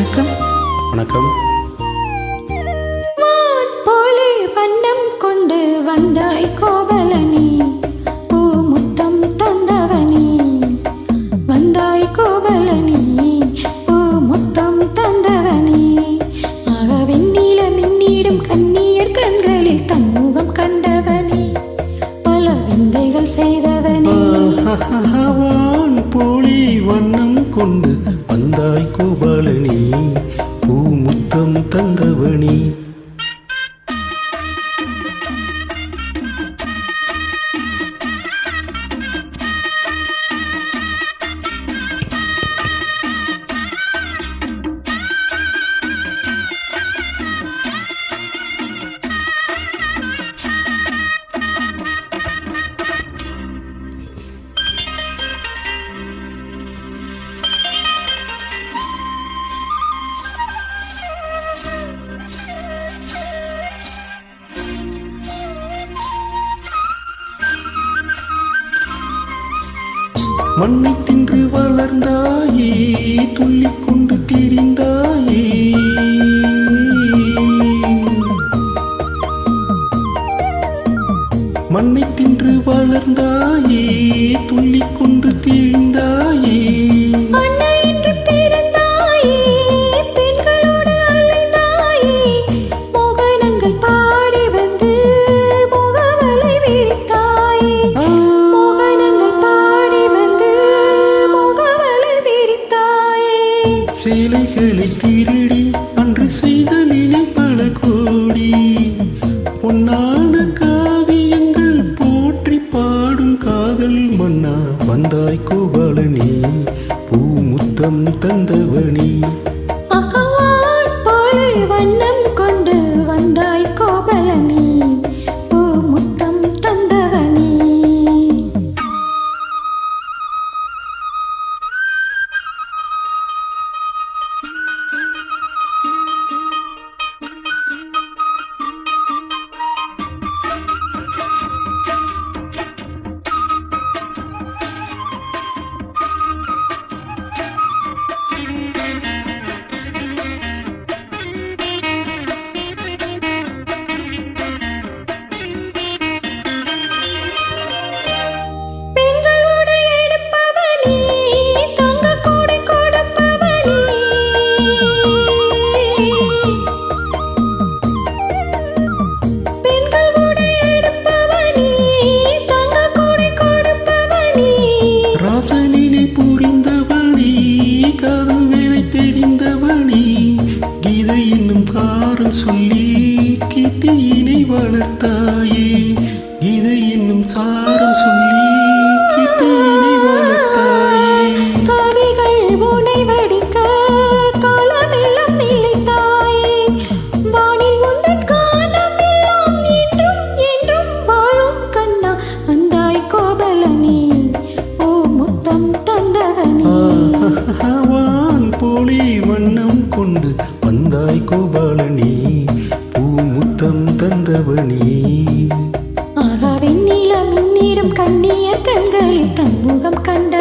வணக்கம். வணக்கம். போலே வண்ணம் கொண்டு வந்தாய் கோவலனி, பூ முத்தம் தந்தவனி. வந்தாய் கோவலனி, பூ முத்தம் தந்தவனி. ஆக வெண்ணில மின்னிடும் கண்ணியர் கண்களில் தன்முகம் கண்டவனி, பல விந்தைகள் செய்தவனி. வான் போலி வண்ணம் கொண்டு வந்தாய் கோபாலனி, பூ முத்தம் தந்தவனி. மண்ணை தின்று வளர்ந்தாயே, துள்ளிக் கொண்டு திரிந்தாயே. மண்ணை தின்று வளர்ந்தாயே, துள்ளிக் கொண்டு திரிந்தாயே. சேலைகளை திருடி அன்று செய்த வினை பல கோடி. பொன்னான காவியங்கள் போற்றி பாடும் காதல் மன்னா, வந்தாய் கோபாலனி, பூ முத்தம் தந்தவனி. வண்ணம் கொண்டு வந்தாய் கோவலனி, பூ முத்தம் தந்தவனி. ராசனினை புரிந்தவனி, கருவினை தெரிந்தவனி. கீதை என்னும் காரம் சொல்லி கீர்த்தியினை வளர்த்தாயே. கீதை என்னும் சாரம் சொல்லி கீர்த்தியினை வளர்த்தாயே. கவிகள் உனை வடிக்க காலமெல்லாம் நிலைத்தாயே. வானில் உந்தன் காலமெல்லாம் என்றும் என்றும் வாழும் கண்ணா, வந்தாய் கோவலனி, பூ முத்தம் தந்தவனி. வான் போலி வண்ணம் கொண்டு வந்தாய் கோபாலனி, பூ முத்தம் தந்தவனி. ஆக வெண்ணில மின்னிடும் கண்ணிய கண்களில் தன்முகம் கண்ட